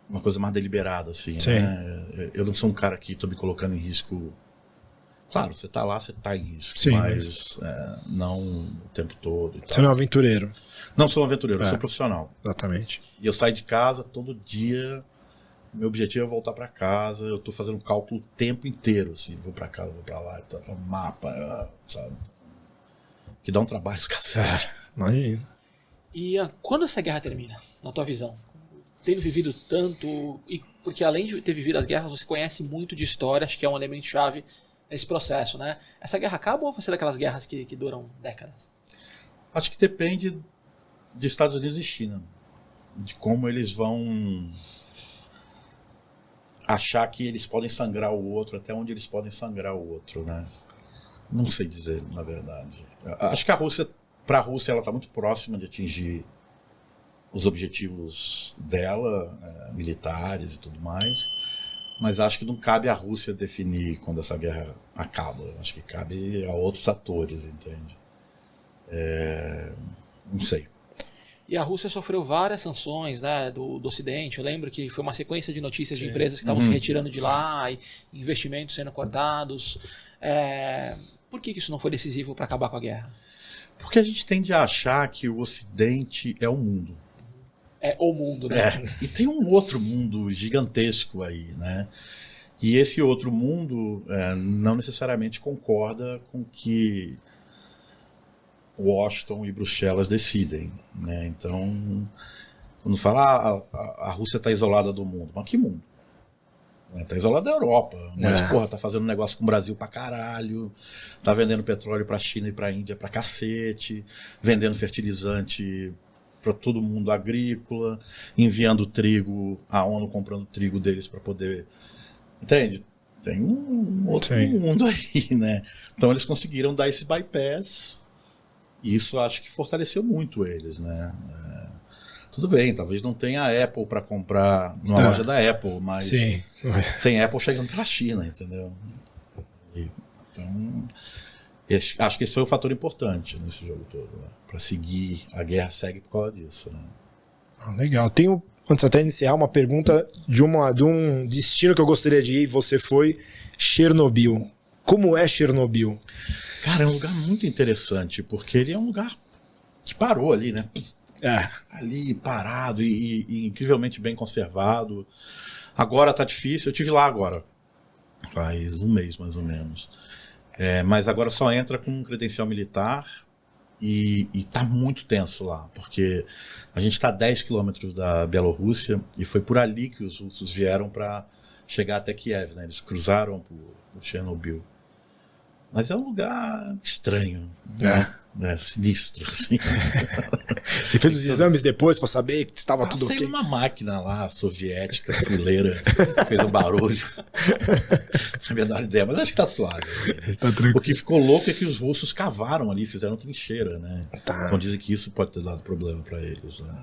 uma coisa mais deliberada, assim, né? Eu não sou um cara que estou me colocando em risco. Claro, você está lá, você está em risco, sim, mas não o tempo todo. E você tal. não é um aventureiro. Não sou um aventureiro, eu sou profissional. Exatamente. E eu saio de casa todo dia. Meu objetivo é voltar para casa. Eu estou fazendo cálculo o tempo inteiro, assim, vou para casa, vou para lá, tá, um mapa, sabe? Que dá um trabalho do cacete. Imagina. E quando essa guerra termina, na tua visão? Tendo vivido tanto, e porque além de ter vivido as guerras, você conhece muito de história, acho que é um elemento chave nesse processo, né? Essa guerra acaba ou vai ser daquelas guerras que duram décadas? Acho que depende de Estados Unidos e China, de como eles vão achar que eles podem sangrar o outro, até onde eles podem sangrar o outro, né? Não sei dizer, na verdade. Acho que para a Rússia, ela está muito próxima de atingir os objetivos dela, militares e tudo mais, mas acho que não cabe à Rússia definir quando essa guerra acaba. Acho que cabe a outros atores, entende? Não sei. E a Rússia sofreu várias sanções, né, do Ocidente. Eu lembro que foi uma sequência de notícias de empresas que estavam se retirando de lá, e investimentos sendo cortados. Por que isso não foi decisivo para acabar com a guerra? Porque a gente tende a achar que o Ocidente é o mundo. É o mundo, né? E tem um outro mundo gigantesco aí, né? E esse outro mundo não necessariamente concorda com o que Washington e Bruxelas decidem, né? Então, quando fala a Rússia está isolada do mundo, mas que mundo? Está isolada da Europa, mas porra, tá fazendo negócio com o Brasil pra caralho, tá vendendo petróleo pra China e pra Índia pra cacete, vendendo fertilizante para todo mundo agrícola, enviando trigo, a ONU comprando trigo deles para poder, entende? Tem um outro mundo aí, né? Então eles conseguiram dar esse bypass. E isso acho que fortaleceu muito eles, né? Tudo bem, talvez não tenha a Apple para comprar numa loja da Apple, mas tem Apple chegando pela China, entendeu? Então, acho que esse foi o fator importante nesse jogo todo, né? Para seguir, a guerra segue por causa disso, né? Legal. Tenho, antes até de encerrar, uma pergunta de um destino que eu gostaria de ir, você foi, Chernobyl. Como é Chernobyl? Cara, é um lugar muito interessante, porque ele é um lugar que parou ali, né? Ali parado e incrivelmente bem conservado. Agora tá difícil, eu estive lá agora, faz um mês mais ou menos. Mas agora só entra com credencial militar e tá muito tenso lá, porque a gente está a 10 quilômetros da Bielorrússia e foi por ali que os russos vieram para chegar até Kiev, né? Eles cruzaram por Chernobyl. Mas é um lugar estranho, né? Sinistro, assim. Você fez os exames depois para saber que estava tudo ok? Uma máquina lá, soviética, fuleira, fez um barulho. Não é a menor ideia, mas acho que tá suave. Tá tranquilo. O que ficou louco é que os russos cavaram ali, fizeram trincheira, né? Então dizem que isso pode ter dado problema para eles, né?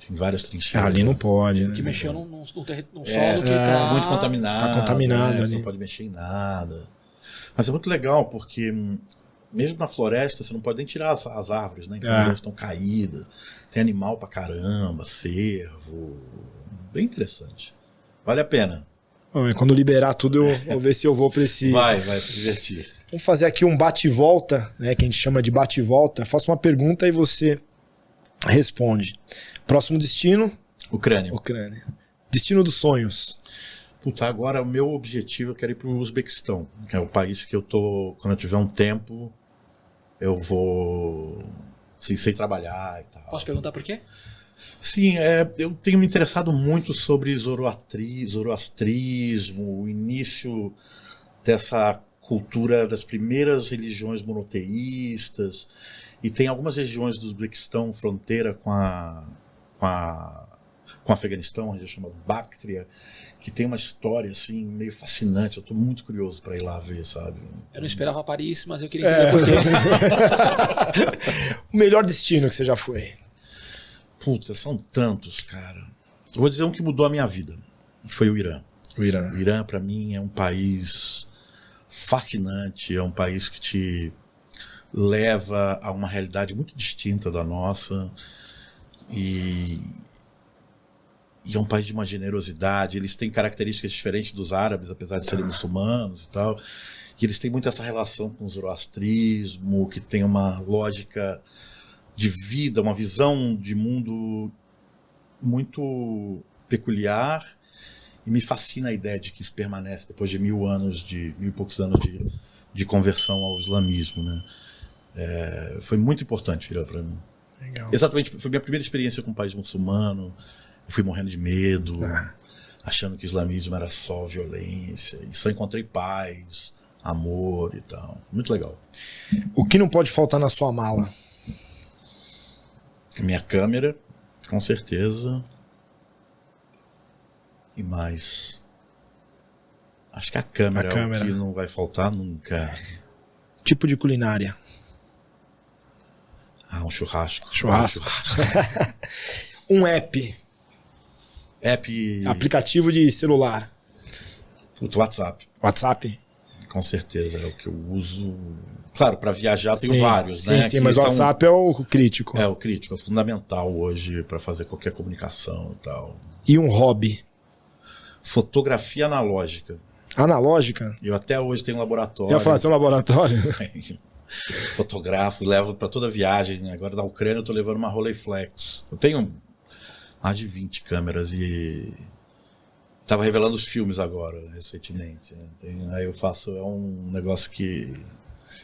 Tem várias trincheiras. Ali não pode, né? Que mexeu num solo que tá muito contaminado. Tá contaminado ali. Você não pode mexer em nada. Mas é muito legal, porque mesmo na floresta você não pode nem tirar as árvores, né? Então elas estão caídas. Tem animal pra caramba, cervo. Bem interessante. Vale a pena. Quando liberar tudo, eu vou ver se eu vou pra esse... Vai se divertir. Vamos fazer aqui um bate-volta, né? Que a gente chama de bate-volta. Faço uma pergunta e você responde. Próximo destino? Ucrânia. Destino dos sonhos. Puta, agora o meu objetivo, eu quero ir pro Uzbequistão, que é o país que eu tô, quando eu tiver um tempo, eu vou, assim, sem trabalhar e tal. Posso perguntar por quê? Sim, eu tenho me interessado muito sobre zoroastrismo, o início dessa cultura das primeiras religiões monoteístas, e tem algumas regiões do Uzbequistão, fronteira com o Afeganistão, a gente chama Bactria, que tem uma história assim meio fascinante. Eu estou muito curioso para ir lá ver, sabe? Eu não esperava Paris, mas eu queria entender por quê. O melhor destino que você já foi? Puta, são tantos, cara. Eu vou dizer um que mudou a minha vida, que foi o Irã. O Irã, para mim, é um país fascinante, é um país que te leva a uma realidade muito distinta da nossa e é um país de uma generosidade. Eles têm características diferentes dos árabes, apesar de serem muçulmanos e tal. E eles têm muito essa relação com o zoroastrismo, que tem uma lógica de vida, uma visão de mundo muito peculiar. E me fascina a ideia de que isso permanece depois de mil e poucos anos de conversão ao islamismo, né? Foi muito importante virar para mim. Legal. Exatamente, foi minha primeira experiência com um país muçulmano. Eu fui morrendo de medo, achando que o islamismo era só violência, e só encontrei paz, amor e tal. Muito legal. O que não pode faltar na sua mala? Minha câmera, com certeza. E mais? Acho que a câmera é o que não vai faltar nunca. Tipo de culinária? Um churrasco. Churrasco. Um app. Aplicativo de celular. O WhatsApp. WhatsApp? Com certeza, é o que eu uso. Claro, para viajar tem vários, né? Sim, mas o WhatsApp é o crítico. É o crítico, é fundamental hoje para fazer qualquer comunicação e tal. E um hobby? Fotografia analógica. Analógica? Eu até hoje tenho um laboratório. Eu ia falar, seu laboratório? Fotografo, levo para toda viagem. Agora na Ucrânia eu tô levando uma Rolleiflex. Eu tenho mais de 20 câmeras e tava revelando os filmes agora, recentemente. Aí eu faço, é um negócio que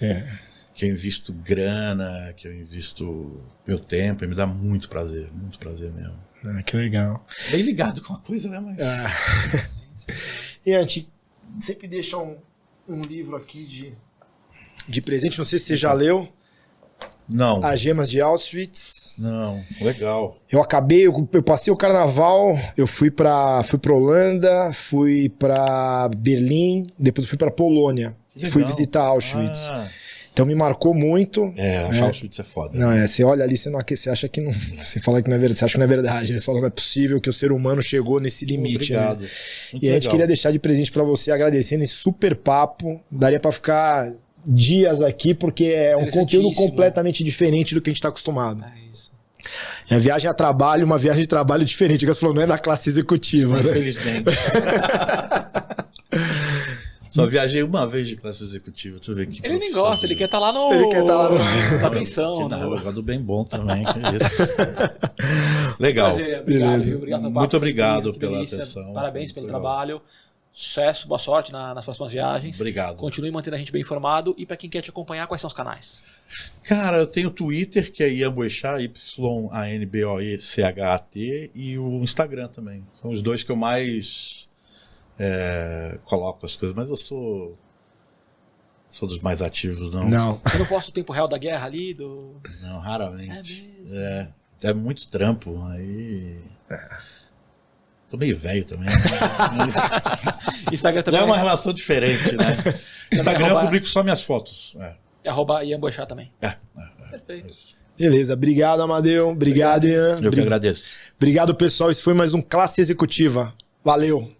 eu invisto grana, que eu invisto meu tempo e me dá muito prazer mesmo. Que legal. Bem ligado com a coisa, né? Mas... E a gente sempre deixa um livro aqui de presente, não sei se você já leu. Não. As Gemas de Auschwitz. Não, legal. Eu passei o carnaval, eu fui pra Holanda, fui pra Berlim, depois eu fui pra Polônia. Fui visitar Auschwitz. Então me marcou muito. Auschwitz é foda. Não, você olha ali, você acha que não. Você fala que não é verdade, você acha que não é verdade. Eles falam que não é possível que o ser humano chegou nesse limite. Obrigado. Né? E a gente queria deixar de presente pra você, agradecendo esse super papo. Daria pra ficar dias aqui, porque é um conteúdo completamente diferente do que a gente tá acostumado. É isso. A viagem a trabalho, uma viagem de trabalho diferente. Você falou, não é na classe executiva. Né? Infelizmente. Só viajei uma vez de classe executiva. Deixa eu ver aqui. Ele nem gosta, ele quer estar lá no... Ele quer estar lá na pensão. Eu gosto do bem bom também, que é isso. Legal. Prazer, obrigado, viu? Obrigado pelo papo. Muito obrigado Que pela delícia. atenção. Parabéns pelo legal. trabalho. Sucesso, boa sorte nas próximas viagens. Obrigado. Continue mantendo a gente bem informado. E para quem quer te acompanhar, quais são os canais? Cara, eu tenho o Twitter, que é Ian Boechat, YANBOECHAT, e o Instagram também. São os dois que eu mais coloco as coisas, mas eu sou dos mais ativos, não. Não. Você não posta o tempo real da guerra ali? Não, raramente. É mesmo? É muito trampo, aí... Tô meio velho também. Instagram também Já é uma relação diferente, né? Instagram eu publico só minhas fotos. É @Ian Boechat também. Perfeito. Beleza, obrigado, Amadeu. Obrigado, Ian. Eu que agradeço. Obrigado, pessoal. Isso foi mais um Classe Executiva. Valeu.